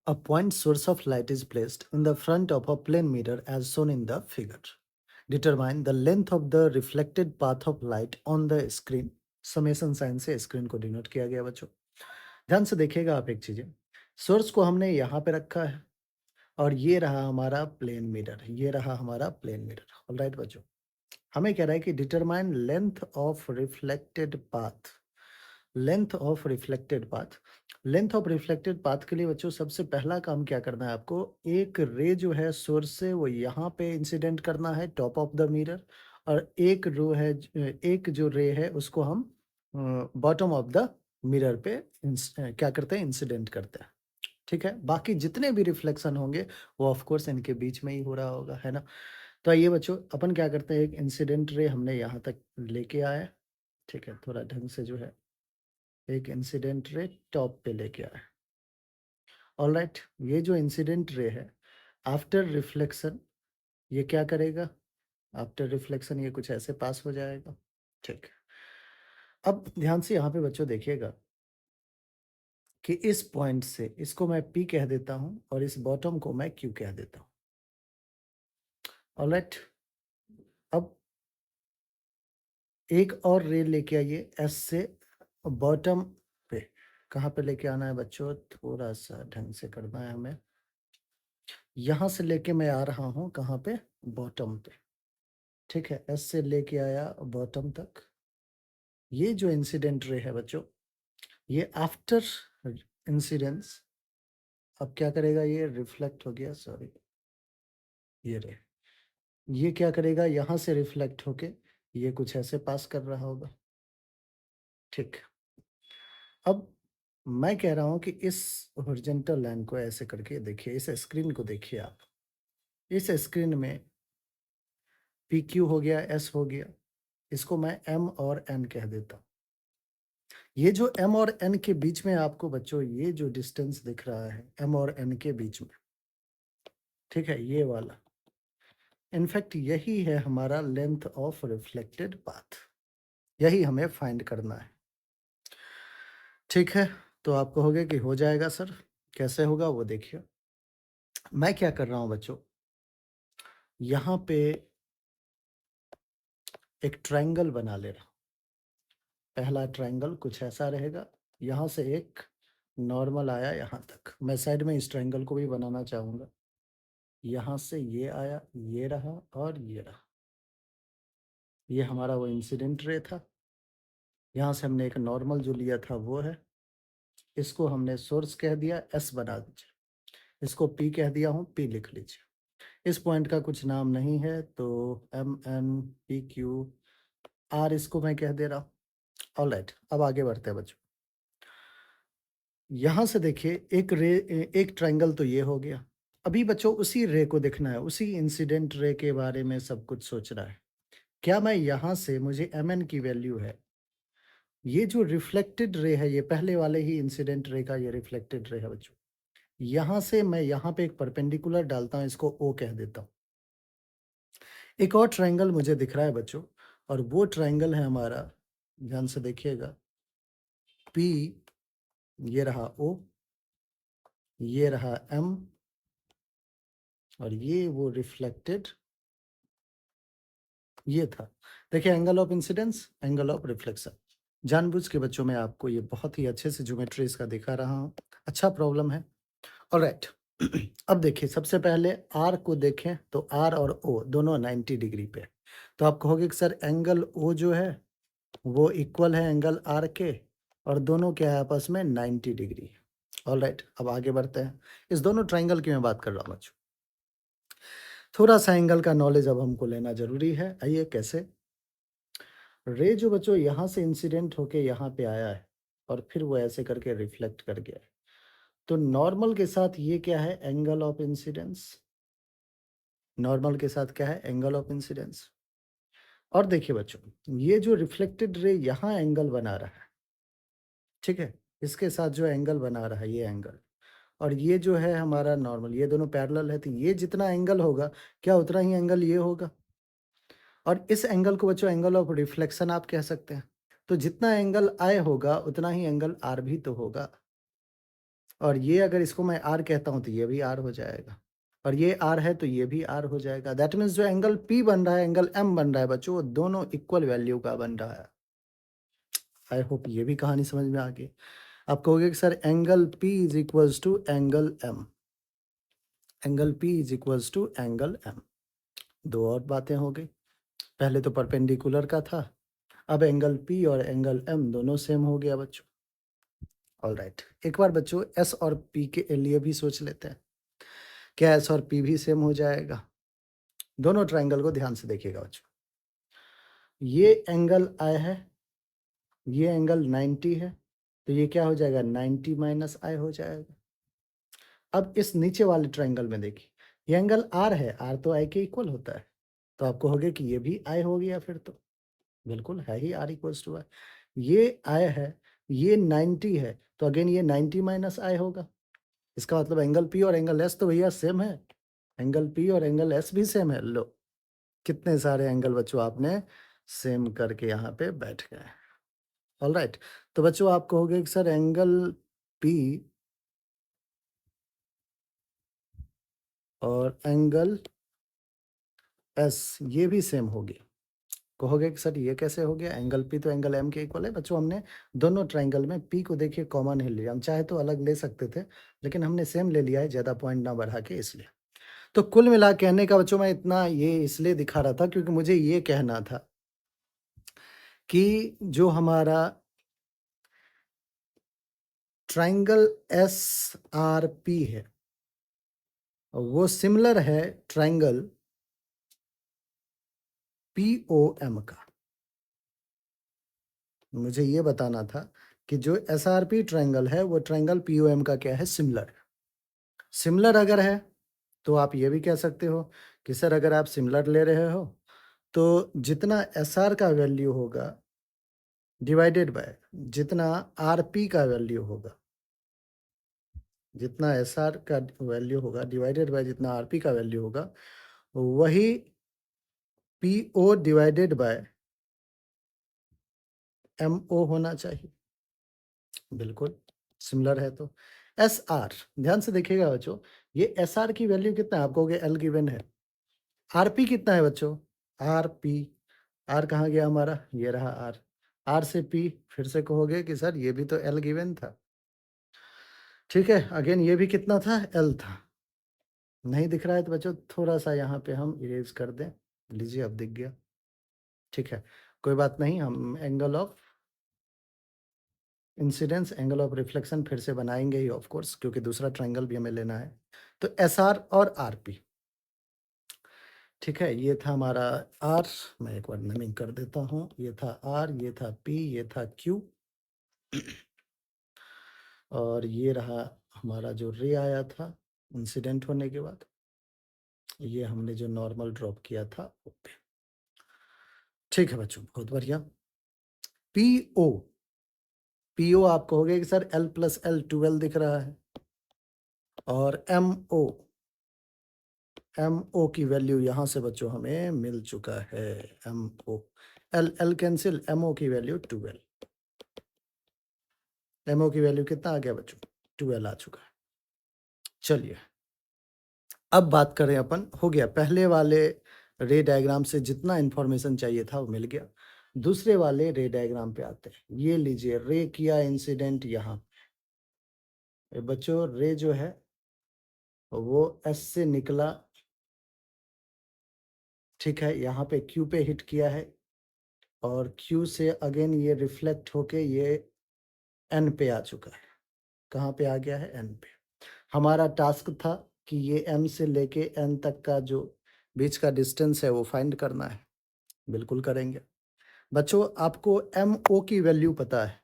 A point source of light is placed in the front of a plane mirror as shown in the figure. Determine the length of the reflected path of light on the screen. Summation sign से screen को denote किया गया बच्चों। ध्यान से देखिएगा आप एक चीजें। सोर्स को हमने यहाँ पे रखा है और ये रहा हमारा प्लेन मिरर, ये रहा हमारा प्लेन मिरर। ऑलराइट बच्चों, हमें कह रहा है कि determine length of reflected path. Length of reflected path. Length of reflected path के लिए बच्चों सबसे पहला काम क्या करना है आपको, एक रे जो है सोर्स से वो यहाँ पे इंसिडेंट करना है टॉप ऑफ द मिरर, और एक रो है एक जो रे है उसको हम बॉटम ऑफ द मिरर पे क्या करते हैं, इंसिडेंट करते हैं। ठीक है, बाकी जितने भी रिफ्लेक्शन होंगे वो ऑफ कोर्स इनके बीच में ही हो रहा होगा, है ना। तो आइए बच्चों, अपन क्या करते हैं, एक इंसिडेंट रे हमने यहाँ तक लेके आए। ठीक है, थोड़ा ढंग से जो है एक इंसिडेंट रे टॉप पे लेके आए। ऑलराइट, ये जो इंसिडेंट रे है आफ्टर रिफ्लेक्शन ये क्या करेगा, आफ्टर रिफ्लेक्शन ये कुछ ऐसे पास हो जाएगा। ठीक, अब ध्यान से यहाँ पे बच्चों देखिएगा कि इस पॉइंट से इसको मैं P कह देता हूँ और इस बॉटम को मैं Q कह देता हूँ। ऑलराइट, अब एक और रे लेके आइए S से बॉटम पे। कहाँ पे लेके आना है बच्चों, थोड़ा सा ढंग से करना है हमें। यहाँ से लेके मैं आ रहा हूँ कहाँ पे, बॉटम पे। ठीक है, एस से लेके आया बॉटम तक। ये जो इंसिडेंट रे है बच्चों, ये आफ्टर इंसिडेंस अब क्या करेगा, ये रिफ्लेक्ट हो गया, सॉरी ये रे, ये क्या करेगा, यहाँ से रिफ्लेक्ट होके ये कुछ ऐसे पास कर रहा होगा। ठीक, अब मैं कह रहा हूँ कि इस हॉरिजॉन्टल लाइन को ऐसे करके देखिए, इस स्क्रीन को देखिए आप। इस स्क्रीन में पी क्यू हो गया, एस हो गया, इसको मैं एम और एन कह देता हूँ। ये जो एम और एन के बीच में आपको बच्चों ये जो डिस्टेंस दिख रहा है एम और एन के बीच में, ठीक है, ये वाला, इनफैक्ट यही है हमारा लेंथ ऑफ रिफ्लेक्टेड पाथ, यही हमें फाइंड करना है। ठीक है, तो आप कहोगे कि हो जाएगा सर, कैसे होगा वो देखिए। मैं क्या कर रहा हूँ बच्चों, यहाँ पे एक ट्रायंगल बना ले रहा हूँ। पहला ट्रायंगल कुछ ऐसा रहेगा, यहाँ से एक नॉर्मल आया यहाँ तक। मैं साइड में इस ट्रायंगल को भी बनाना चाहूँगा। यहाँ से ये आया, ये रहा और ये रहा, ये हमारा वो इंसिडेंट रे था। यहाँ से हमने एक नॉर्मल जो लिया था वो है, इसको हमने सोर्स कह दिया, एस बना दीजिए। इसको पी कह दिया हूँ, पी लिख लीजिए। इस पॉइंट का कुछ नाम नहीं है तो M N P Q R इसको मैं कह दे रहा हूँ। ऑलराइट, अब आगे बढ़ते हैं बच्चों। यहाँ से देखिए एक रे, एक ट्रायंगल तो ये हो गया। अभी बच्चों उसी रे को देखना है, उसी इंसिडेंट रे के बारे में सब कुछ सोचना है। क्या मैं यहाँ से, मुझे एम एन की वैल्यू है, ये जो रिफ्लेक्टेड रे है ये पहले वाले ही इंसिडेंट रे का ये रिफ्लेक्टेड रे है बच्चों। यहाँ से मैं यहाँ पे एक परपेंडिकुलर डालता हूँ, इसको ओ कह देता हूँ। एक और ट्रायंगल मुझे दिख रहा है बच्चों, और वो ट्रायंगल है हमारा, ध्यान से देखिएगा, पी, ये रहा ओ, ये रहा एम, और ये वो रिफ्लेक्टेड ये था। देखिए angle of incidence, angle of reflection. जानबूझ के बच्चों मैं आपको ये बहुत ही अच्छे से ज्योमेट्री इसका दिखा रहा हूँ, अच्छा प्रॉब्लम है। ऑलराइट, अब देखिए सबसे पहले आर को देखें तो आर और ओ दोनों 90 डिग्री पे। तो आप कहोगे कि सर एंगल ओ जो है वो इक्वल है एंगल आर के, और दोनों क्या है आपस में 90 डिग्री। ऑलराइट, अब आगे बढ़ते हैं। इस दोनों ट्राइंगल की मैं बात कर रहा हूँ बच्चों। थोड़ा सा एंगल का नॉलेज अब हमको लेना जरूरी है। आइए कैसे, रे जो बच्चों यहाँ से इंसिडेंट होके यहाँ पे आया है और फिर वो ऐसे करके रिफ्लेक्ट कर गया है, तो नॉर्मल के साथ ये क्या है, एंगल ऑफ इंसिडेंस। नॉर्मल के साथ क्या है, एंगल ऑफ इंसिडेंस। और देखिए बच्चों ये जो रिफ्लेक्टेड रे यहाँ एंगल बना रहा है, ठीक है, इसके साथ जो एंगल बना रहा है ये एंगल, और ये जो है हमारा नॉर्मल, ये दोनों पैरेलल है, तो ये जितना एंगल होगा क्या उतना ही एंगल ये होगा। और इस एंगल को बच्चों एंगल ऑफ रिफ्लेक्शन आप कह सकते हैं। तो जितना एंगल आय होगा उतना ही एंगल आर भी तो होगा। और ये अगर इसको मैं आर कहता हूँ तो ये भी आर हो जाएगा, और ये आर है तो ये भी आर हो जाएगा। दैट मीन्स जो एंगल पी बन रहा है, एंगल एम बन रहा है बच्चों, वो दोनों इक्वल वैल्यू का बन रहा है। आई होप ये भी कहानी समझ में आ गई। आप कहोगे कि sir angle P is equals to angle M, angle P is equals to angle M. दो और बातें हो गई, पहले तो परपेंडिकुलर का था, अब एंगल पी और एंगल एम दोनों सेम हो गया बच्चों। ऑल राइट, एक बार बच्चों एस और पी के लिए भी सोच लेते हैं, क्या एस और पी भी सेम हो जाएगा? दोनों ट्राइंगल को ध्यान से देखिएगा बच्चों, ये एंगल आई है, ये एंगल 90 है, तो ये क्या हो जाएगा, 90 माइनस आई हो जाएगा। अब इस नीचे वाले ट्राइंगल में देखिए, ये एंगल आर है, आर तो आई के इक्वल होता है, तो आपको हो गया कि ये भी आई हो गया, फिर तो बिल्कुल है ही आर इक्वल्स टू आई। ये आई है, ये 90 है, तो अगेन ये 90 माइनस आई होगा। इसका मतलब एंगल पी और एंगल एस तो भैया सेम है, एंगल पी और एंगल एस भी सेम है। लो, कितने सारे एंगल बच्चों आपने सेम करके यहाँ पे बैठ गए। ऑल राइट, तो बच्चों आप कहोगे कि सर एंगल पी और एंगल एस ये भी सेम हो गया। कहोगे कि सर ये कैसे हो गया, एंगल पी तो एंगल एम के इक्वल है। बच्चों हमने दोनों ट्राइंगल में पी को देखिए कॉमन ही लिया, हम चाहे तो अलग ले सकते थे, लेकिन हमने सेम ले लिया है ज़्यादा पॉइंट ना बढ़ा के, इसलिए। तो कुल मिला कहने का बच्चों मैं इतना ये इसलिए दिखा रहा था क्योंकि मुझे ये कहना था कि जो हमारा ट्राइंगल एस आर पी है वो सिमिलर है ट्राइंगल पी ओ एम का। मुझे ये बताना था कि जो एस आर पी ट्राइंगल है वो ट्राइंगल पी ओ एम का क्या है, सिमिलर। सिमिलर अगर है तो आप ये भी कह सकते हो कि सर अगर आप सिमिलर ले रहे हो तो जितना एस आर का वैल्यू होगा डिवाइडेड बाय जितना आर पी का वैल्यू होगा, जितना एस आर का वैल्यू होगा डिवाइडेड बाय जितना आर पी का वैल्यू होगा, वही P O divided by M O होना चाहिए। बिल्कुल सिमिलर है तो एस आर, ध्यान से देखिएगा बच्चों, ये एस आर की वैल्यू कितना है, आप कहोगे एल गिवन है। आर पी कितना है बच्चों, आर पी, आर कहाँ गया हमारा, ये रहा आर, आर से पी, फिर से कहोगे कि सर ये भी तो एल गिवन था। ठीक है, अगेन ये भी कितना था, एल था। नहीं दिख रहा है तो बच्चों थोड़ा सा यहाँ पे हम इरेज कर दें, लीजिए अब दिख गया। ठीक है, कोई बात नहीं, हम angle of incidence, angle of reflection फिर से बनाएंगे ही ऑफ कोर्स, क्योंकि दूसरा ट्रायंगल भी हमें लेना है। तो एस आर और आर पी, ठीक है, ये था हमारा आर, मैं एक बार नेमिंग कर देता हूँ, ये था आर, ये था पी, ये था क्यू, और ये रहा हमारा जो रे आया था इंसिडेंट होने के बाद, ये हमने जो नॉर्मल ड्रॉप किया था ओके। ठीक है बच्चों, बहुत बढ़िया। पी ओ, पी ओ आप कहोगे कि सर एल प्लस एल 12 दिख रहा है, और एम ओ, एम ओ की वैल्यू यहाँ से बच्चों हमें मिल चुका है, M O, L L cancel, M O की वैल्यू 12, एम ओ की वैल्यू कितना आ गया बच्चों, 12 आ चुका है। चलिए अब बात करें अपन, हो गया पहले वाले रे डायग्राम से जितना इंफॉर्मेशन चाहिए था वो मिल गया। दूसरे वाले रे डायग्राम पे आते हैं, ये लीजिए रे किया इंसिडेंट यहाँ, बच्चों रे जो है वो एस से निकला, ठीक है, यहाँ पे क्यू पे हिट किया है, और क्यू से अगेन ये रिफ्लेक्ट होके ये एन पे आ चुका है। कहाँ पे आ गया है, एन पे। हमारा टास्क था कि ये एम से लेके एन तक का जो बीच का डिस्टेंस है वो फाइंड करना है, बिल्कुल करेंगे। बच्चों आपको एम ओ की वैल्यू पता है,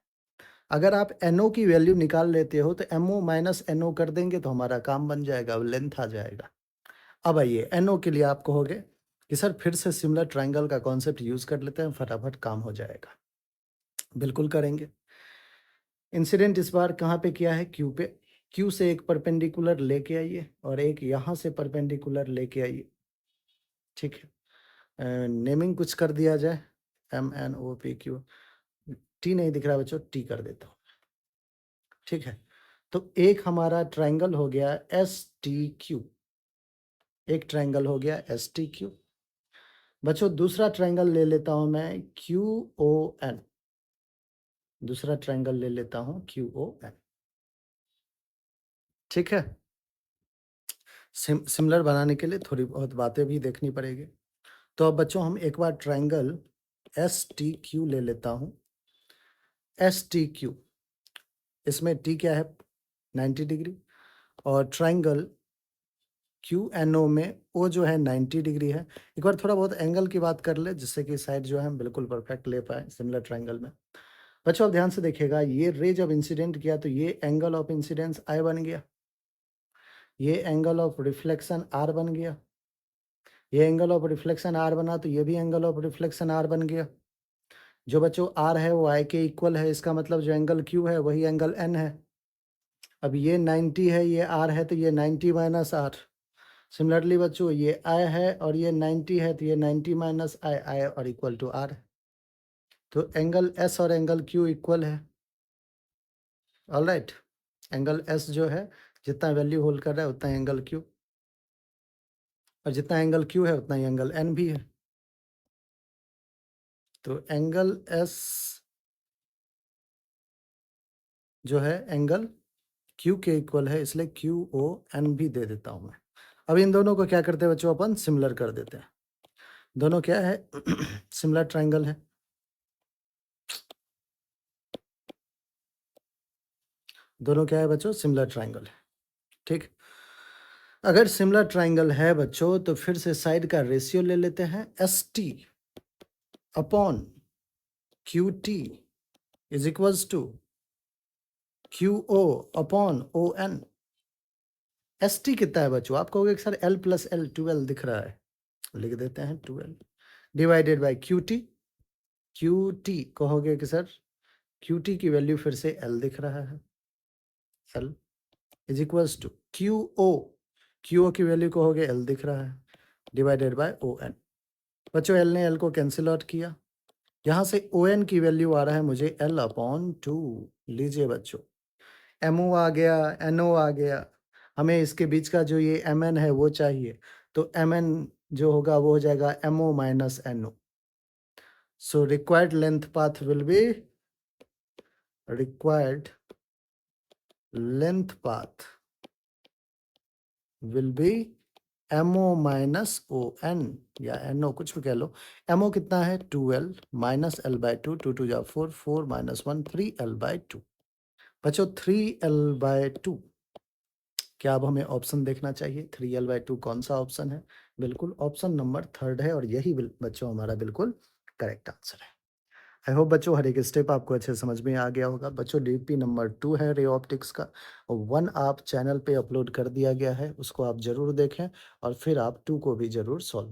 अगर आप एन ओ की वैल्यू निकाल लेते हो तो M O minus N O कर देंगे तो हमारा काम बन जाएगा, लेंथ आ जाएगा। अब आइए एन ओ के लिए आप कहोगे कि सर फिर से सिमिलर ट्राइंगल का कॉन्सेप्ट यूज कर लेते हैं, फटाफट काम हो जाएगा, बिल्कुल करेंगे। इंसिडेंट इस बार कहाँ पे किया है, क्यू पे, क्यू से एक परपेंडिकुलर लेके आइए और एक यहाँ से परपेंडिकुलर लेके आइए, ठीक है। नेमिंग कुछ कर दिया जाए, M N O P Q, T नहीं दिख रहा बच्चों, टी कर देता हूँ, ठीक है। तो एक हमारा ट्रायंगल हो गया एस टी क्यू, एक ट्रायंगल हो गया एस टी क्यू। बच्चों दूसरा ट्रायंगल ले लेता हूं मैं क्यू ओ एन, दूसरा ट्रायंगल ले लेता हूं क्यू ओ एन। ठीक है, सिमिलर बनाने के लिए थोड़ी बहुत बातें भी देखनी पड़ेगी। तो अब बच्चों हम एक बार ट्रायंगल एस टी क्यू ले लेता हूं। एस टी क्यू, इसमें टी क्या है 90 डिग्री, और ट्रायंगल क्यू एन ओ में ओ जो है 90 डिग्री है। एक बार थोड़ा बहुत एंगल की बात कर ले जिससे कि साइड जो है हम बिल्कुल परफेक्ट ले पाए सिमिलर ट्रायंगल में। बच्चों अब ध्यान से देखिएगा, ये रे जब इंसिडेंट किया तो ये एंगल ऑफ इंसिडेंस आई बन गया, ये एंगल ऑफ रिफ्लेक्शन आर बन गया, ये एंगल ऑफ रिफ्लेक्शन आर बना तो ये भी एंगल ऑफ रिफ्लेक्शन आर बन गया। जो बच्चों आर है वो आई के इक्वल है, इसका मतलब जो एंगल क्यू है वही एंगल एन है। अब ये 90 है, ये आर है, तो ये 90 माइनस आर। सिमिलरली बच्चों ये आई है और ये 90 है, तो ये 90 माइनस आई, आई और इक्वल टू आर है। तो एंगल एस और एंगल क्यू इक्वल है। ऑलराइट, एंगल एस जो है जितना वैल्यू होल्ड कर रहा है उतना एंगल क्यू, और जितना एंगल क्यू है उतना ही एंगल एन भी है। तो एंगल एस जो है एंगल क्यू के इक्वल है, इसलिए क्यू ओ एन भी दे देता हूं मैं। अब इन दोनों को क्या करते हैं बच्चों, अपन सिमिलर कर देते हैं। दोनों क्या है सिमिलर ट्रायंगल है। दोनों क्या है बच्चों, सिमिलर ट्रायंगल है। ठीक, अगर सिमिलर ट्रायंगल है बच्चों तो फिर से साइड का रेशियो ले लेते हैं, S T upon Q T is equals to Q O upon O N. S T कितना है बच्चों, आप कहोगे कि सर एल प्लस एल 12 दिख रहा है, लिख देते हैं 12 divided by Q T. Q T कहोगे कि सर क्यू टी की वैल्यू फिर से एल दिख रहा है, L is equals to Q O, Q O की वैल्यू कहोगे एल दिख रहा है, डिवाइडेड बाय ओ एन। बच्चों एल ने एल को कैंसिल आउट किया, यहाँ से ओ एन की वैल्यू आ रहा है मुझे एल अपॉन 2। लीजिए बच्चों, एम ओ आ गया, एन ओ आ गया, हमें इसके बीच का जो ये एम एन है वो चाहिए, तो एम एन जो होगा वो हो जाएगा M O minus N O. So required length path will be, required length path will be MO minus O N या NO कुछ भी कह लो। MO कितना है 2L minus L by two, two two जा 4, 4 माइनस 1 3L बाई टू। बच्चों 3L by two, क्या अब हमें ऑप्शन देखना चाहिए 3L बाई टू कौन सा ऑप्शन है? बिल्कुल ऑप्शन नंबर थर्ड है, और यही बच्चों हमारा बिल्कुल करेक्ट आंसर है। आई होप बच्चों हर एक स्टेप आपको अच्छे समझ में आ गया होगा। बच्चों डीपी नंबर 2 है रे ऑप्टिक्स का, और 1 आप चैनल पे अपलोड कर दिया गया है, उसको आप ज़रूर देखें और फिर आप 2 को भी ज़रूर सॉल्व